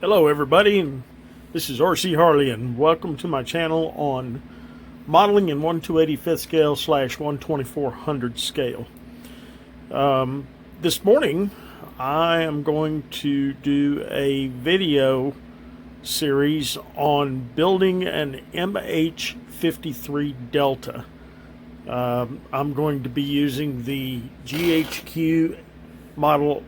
Hello everybody, and this is R.C. Harley, and welcome to my channel on modeling in 1/285th scale / 1/2400 scale. This morning I am going to do a video series on building an MH-53 Delta. I'm going to be using the GHQ model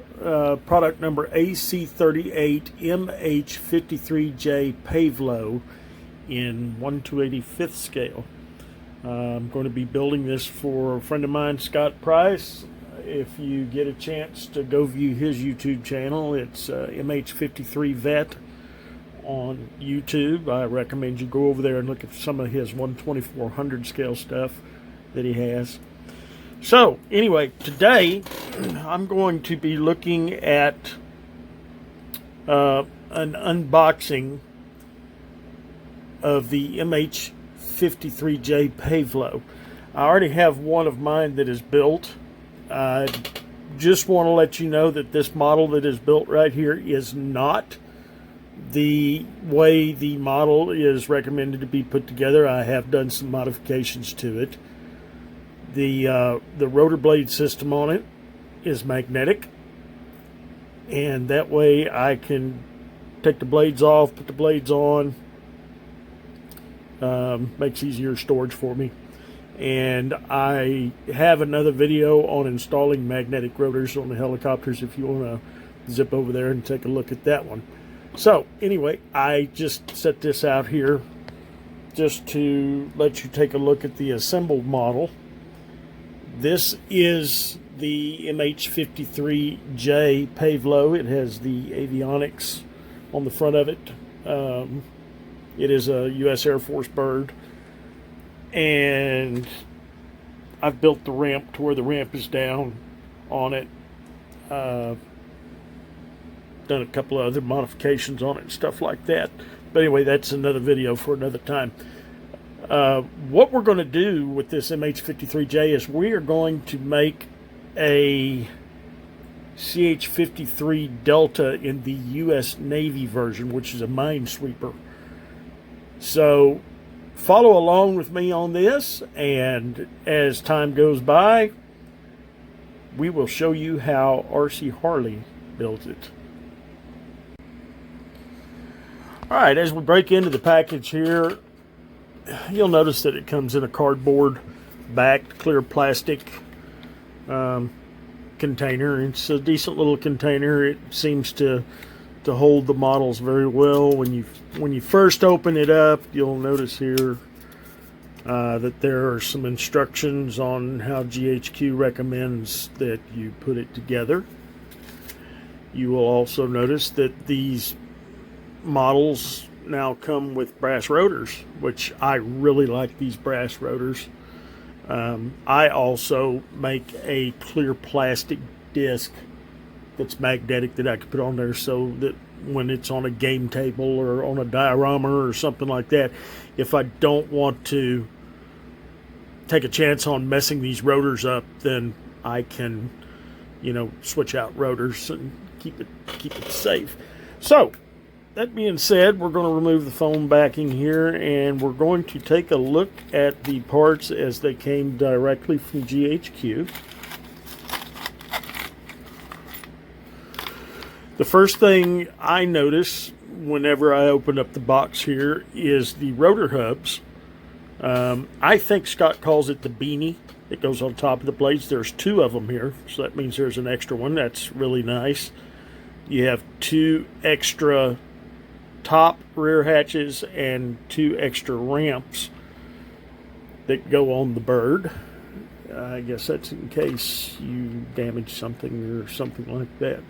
product number AC38 MH-53J Pavelo in 1/285th scale. I'm going to be building this for a friend of mine, Scott Price. If you get a chance to go view his YouTube channel, it's MH-53 Vet on YouTube. I recommend you go over there and look at some of his 1/2400 scale stuff that he has. So anyway, today I'm going to be looking at an unboxing of the MH-53J Pavelo. I already have one of mine that is built. I just want to let you know that this model that is built right here is not the way the model is recommended to be put together. I have done some modifications to it. The rotor blade system on it is magnetic, and that way I can take the blades off, put the blades on. Makes easier storage for me. And I have another video on installing magnetic rotors on the helicopters if you want to zip over there and take a look at that one. So anyway, I just set this out here just to let you take a look at the assembled model. This is the MH-53J Pavelo. It has the avionics on the front of it. It is a U.S. Air Force bird. And I've built the ramp to where the ramp is down on it. Done a couple of other modifications on it and stuff like that. But anyway, that's another video for another time. What we're going to do with this MH-53J is we are going to make a CH-53 Delta in the U.S. Navy version, which is a minesweeper. So follow along with me on this, and as time goes by, we will show you how R.C. Harley built it. Alright, as we break into the package here, you'll notice that it comes in a cardboard backed clear plastic container. It's a decent little container. It seems to hold the models very well. When you first open it up, you'll notice here that there are some instructions on how GHQ recommends that you put it together. You will also notice that these models now come with brass rotors, which I really like these brass rotors. I also make a clear plastic disc that's magnetic that I can put on there, so that when it's on a game table or on a diorama or something like that, if I don't want to take a chance on messing these rotors up, then I can, switch out rotors and keep it safe. So that being said, we're going to remove the foam backing here, and we're going to take a look at the parts as they came directly from GHQ. The first thing I notice whenever I open up the box here is the rotor hubs. I think Scott calls it the beanie. It goes on top of the blades. There's two of them here, so that means there's an extra one. That's really nice. You have two extra top rear hatches and two extra ramps that go on the bird. I guess that's in case you damage something or something like that.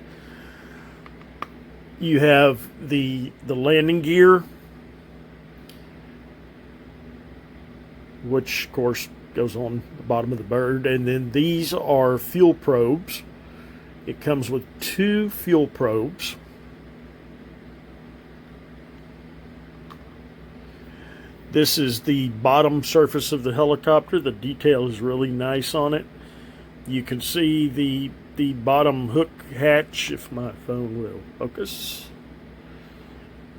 You have the landing gear, which of course goes on the bottom of the bird, and then these are fuel probes. It comes with two fuel probes. This is the bottom surface of the helicopter. The detail is really nice on it. You can see the bottom hook hatch, if my phone will focus.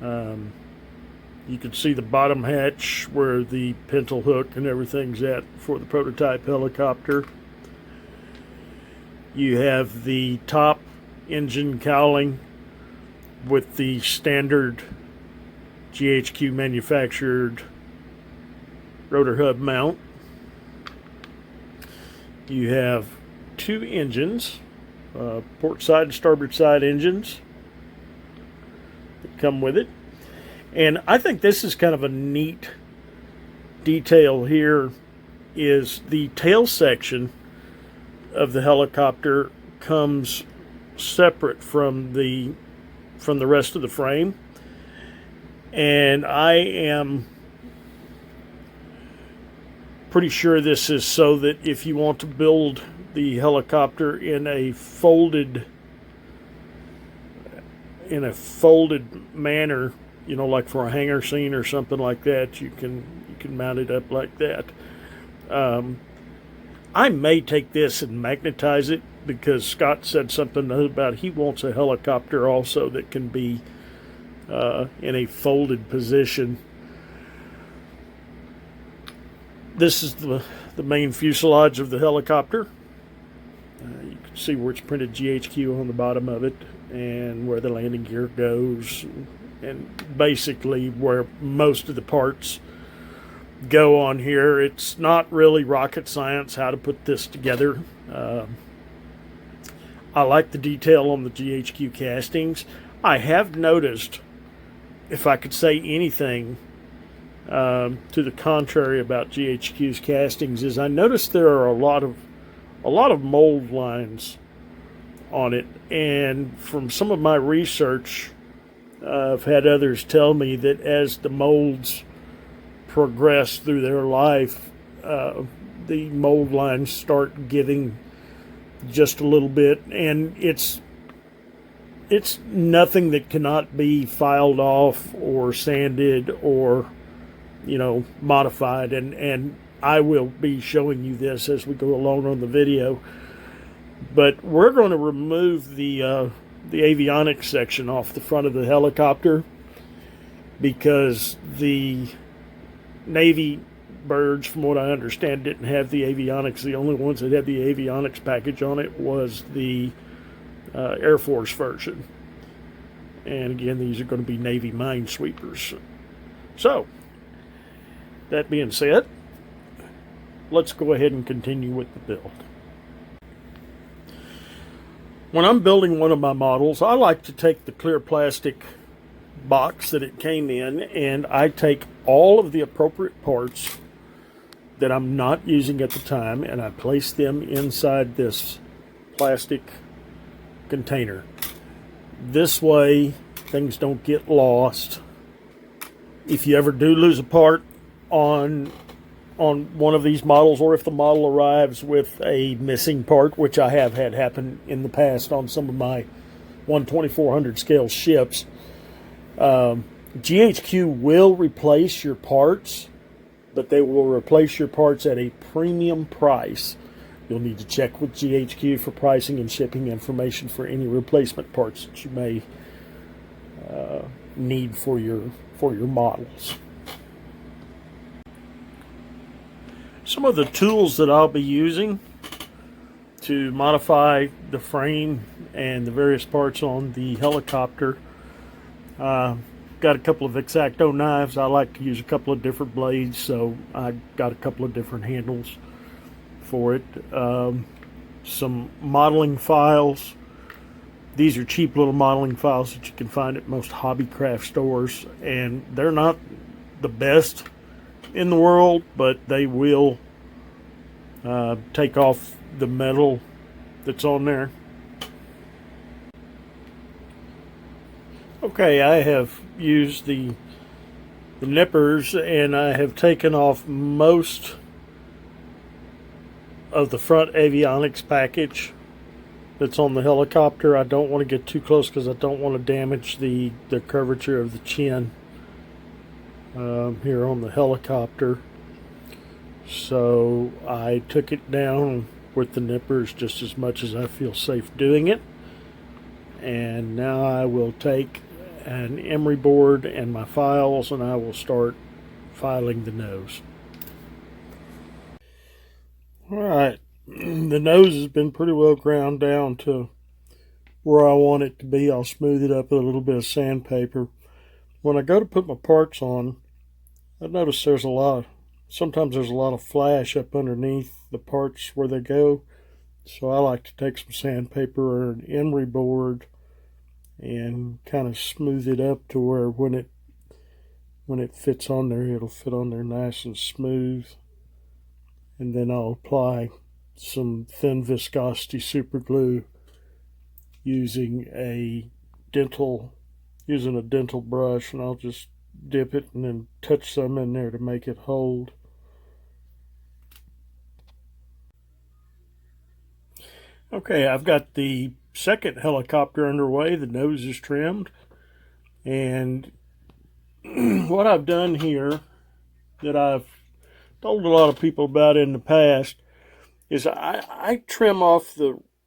You can see the bottom hatch where the pintle hook and everything's at for the prototype helicopter. You have the top engine cowling with the standard GHQ manufactured rotor hub mount. You have two engines, port side and starboard side engines that come with it. And I think this is kind of a neat detail here, is the tail section of the helicopter comes separate from the rest of the frame. And I am pretty sure this is so that if you want to build the helicopter in a folded manner, you know, like for a hangar scene or something like that, you can mount it up like that. I may take this and magnetize it, because Scott said something about he wants a helicopter also that can be in a folded position. This is the main fuselage of the helicopter. You can see where it's printed GHQ on the bottom of it, and where the landing gear goes, and basically where most of the parts go on here. It's not really rocket science how to put this together. I like the detail on the GHQ castings. I have noticed, if I could say anything to the contrary about GHQ's castings, is I noticed there are a lot of mold lines on it, and from some of my research, I've had others tell me that as the molds progress through their life, the mold lines start giving just a little bit, and it's nothing that cannot be filed off or sanded or, you know, modified, and I will be showing you this as we go along on the video. But we're going to remove the avionics section off the front of the helicopter, because the Navy birds, from what I understand, didn't have the avionics. The only ones that had the avionics package on it was the Air Force version. And again, these are going to be Navy minesweepers. So, that being said, let's go ahead and continue with the build. When I'm building one of my models, I like to take the clear plastic box that it came in, and I take all of the appropriate parts that I'm not using at the time, and I place them inside this plastic container. This way things don't get lost. If you ever do lose a part on one of these models, or if the model arrives with a missing part, which I have had happen in the past on some of my 1/2400 scale ships, GHQ will replace your parts, but they will replace your parts at a premium price. You'll need to check with GHQ for pricing and shipping information for any replacement parts that you may need for your models. Some of the tools that I'll be using to modify the frame and the various parts on the helicopter. Got a couple of X-Acto knives. I like to use a couple of different blades, so I got a couple of different handles for it. Some modeling files. These are cheap little modeling files that you can find at most hobby craft stores, and they're not the best in the world, but they will take off the metal that's on there. Okay, I have used the nippers, and I have taken off most of the front avionics package that's on the helicopter. I don't want to get too close because I don't want to damage the curvature of the chin here on the helicopter. So I took it down with the nippers just as much as I feel safe doing it. And now I will take an emery board and my files, and I will start filing the nose. Alright, the nose has been pretty well ground down to where I want it to be. I'll smooth it up with a little bit of sandpaper. When I go to put my parts on, I notice sometimes there's a lot of flash up underneath the parts where they go. So I like to take some sandpaper or an emery board and kind of smooth it up to where when it fits on there, it'll fit on there nice and smooth. And then I'll apply some thin viscosity super glue using a dental brush, and I'll just dip it and then touch some in there to make it hold. Okay, I've got the second helicopter underway. The nose is trimmed, and what I've done here that I've told a lot of people about in the past is I trim off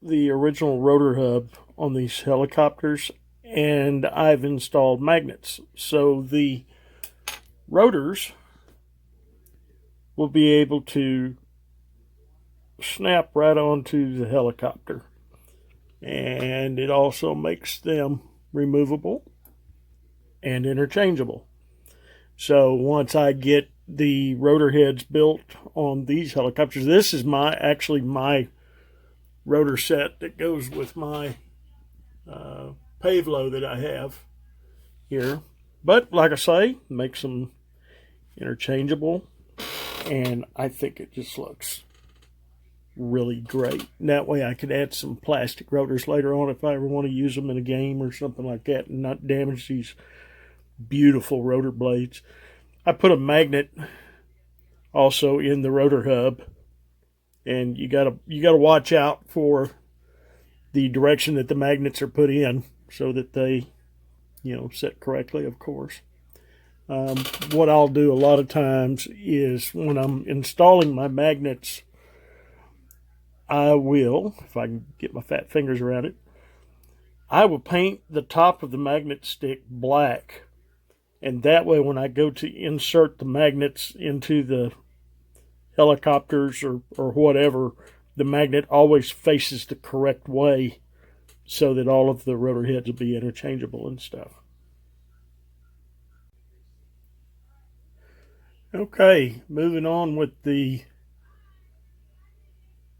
the original rotor hub on these helicopters, and I've installed magnets, so the rotors will be able to snap right onto the helicopter, and it also makes them removable and interchangeable. So once I get the rotor heads built on these helicopters, this is actually my rotor set that goes with my Pavlo that I have here. But like I say, makes them interchangeable, and I think it just looks really great. And that way I could add some plastic rotors later on if I ever want to use them in a game or something like that and not damage these beautiful rotor blades. I put a magnet also in the rotor hub, and you gotta watch out for the direction that the magnets are put in so that they set correctly, of course. What I'll do a lot of times is when I'm installing my magnets, I will, if I can get my fat fingers around it, I will paint the top of the magnet stick black, and that way when I go to insert the magnets into the helicopters or whatever, the magnet always faces the correct way so that all of the rotor heads will be interchangeable and stuff. Okay, moving on with the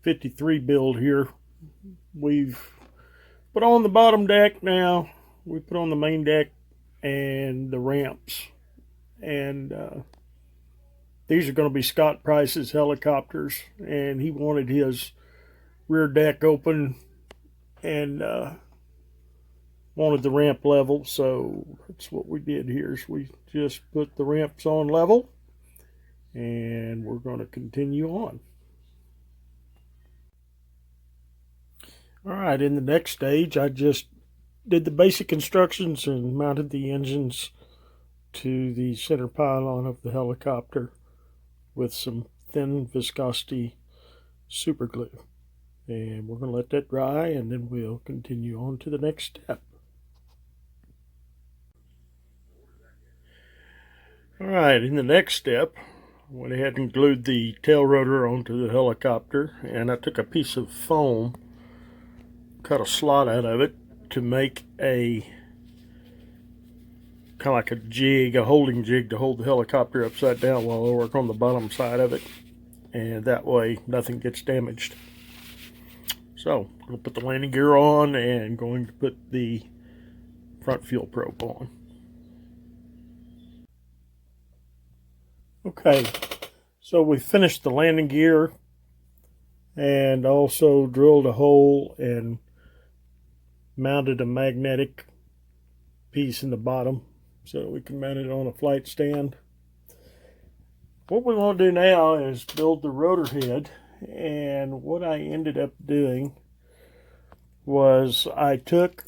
53 build here. We've put on the bottom deck now. We put on the main deck and the ramps. And these are going to be Scott Price's helicopters, and he wanted his rear deck open and wanted the ramp level, so that's what we did here. Is we just put the ramps on level, and we're going to continue on. All right, in the next stage, I just did the basic instructions and mounted the engines to the center pylon of the helicopter with some thin viscosity super glue. And we're going to let that dry, and then we'll continue on to the next step. All right, in the next step, I went ahead and glued the tail rotor onto the helicopter, and I took a piece of foam, cut a slot out of it to make a kind of like a jig, a holding jig to hold the helicopter upside down while I work on the bottom side of it, and that way nothing gets damaged. So I'm going to put the landing gear on and going to put the front fuel probe on. Okay, so we finished the landing gear and also drilled a hole and mounted a magnetic piece in the bottom so we can mount it on a flight stand. What we want to do now is build the rotor head, and what I ended up doing was I took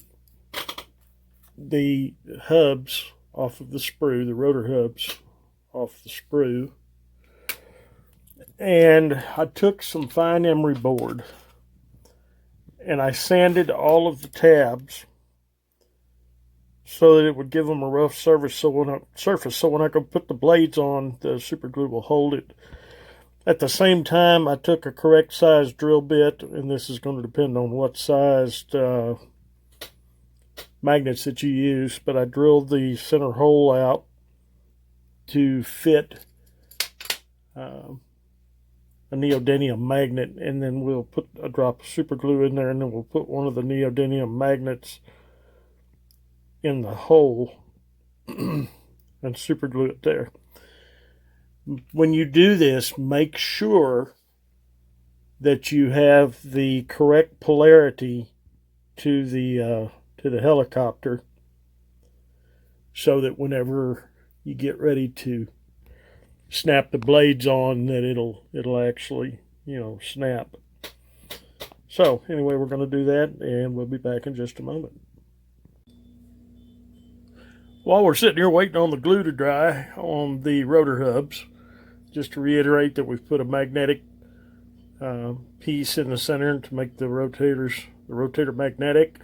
the hubs off of the sprue, the rotor hubs off the sprue, and I took some fine emery board and I sanded all of the tabs so that it would give them a rough surface. So when I go put the blades on, the super glue will hold it. At the same time, I took a correct size drill bit, and this is going to depend on what sized magnets that you use, but I drilled the center hole out to fit a neodymium magnet, and then we'll put a drop of super glue in there, and then we'll put one of the neodymium magnets in the hole and super glue it there. When you do this, make sure that you have the correct polarity to the helicopter, so that whenever you get ready to snap the blades on, that it'll actually, snap. So anyway, we're going to do that, and we'll be back in just a moment. While we're sitting here waiting on the glue to dry on the rotor hubs, just to reiterate that we've put a magnetic piece in the center to make the rotator magnetic.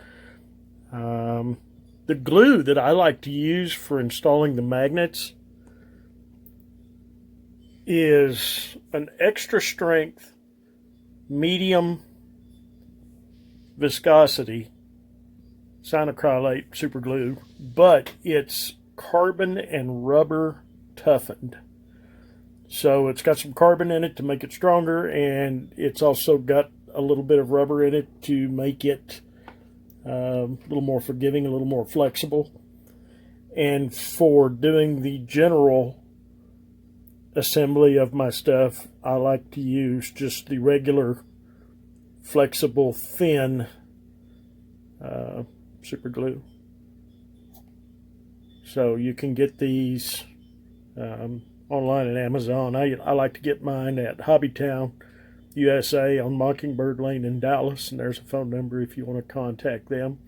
The glue that I like to use for installing the magnets is an extra strength, medium viscosity cyanoacrylate super glue, but it's carbon and rubber toughened. So it's got some carbon in it to make it stronger, and it's also got a little bit of rubber in it to make it a little more forgiving, a little more flexible. And for doing the general assembly of my stuff, I like to use just the regular flexible thin super glue. So you can get these online at Amazon. I like to get mine at Hobbytown, USA, on Mockingbird Lane in Dallas, and there's a phone number if you want to contact them.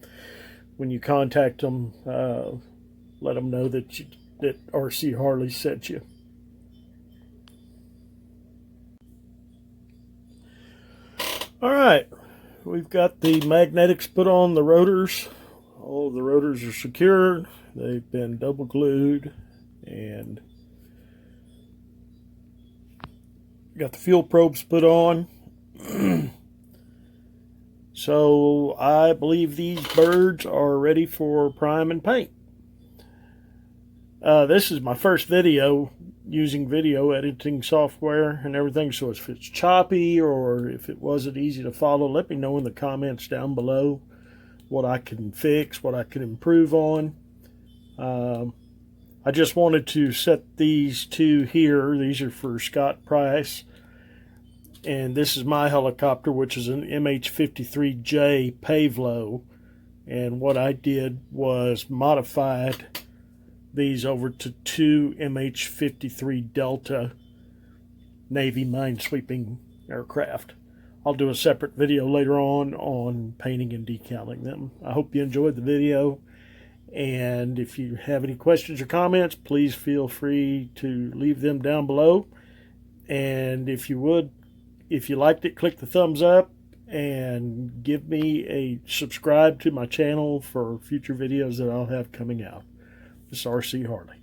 When you contact them, let them know that RC Harley sent you. All right, we've got the magnetics put on the rotors. All of the rotors are secured. They've been double glued, and got the fuel probes put on. So I believe these birds are ready for prime and paint. This is my first video using video editing software and everything, so if it's choppy or if it wasn't easy to follow, let me know in the comments down below what I can fix, what I can improve on. I just wanted to set these two here. These are for Scott Price, and this is my helicopter, which is an MH-53J Pavelo, and what I did was modified these over to two MH-53 Delta Navy minesweeping aircraft. I'll do a separate video later on painting and decaling them. I hope you enjoyed the video, and if you have any questions or comments, please feel free to leave them down below. And if you liked it, click the thumbs up and give me a subscribe to my channel for future videos that I'll have coming out. This is RC Harley.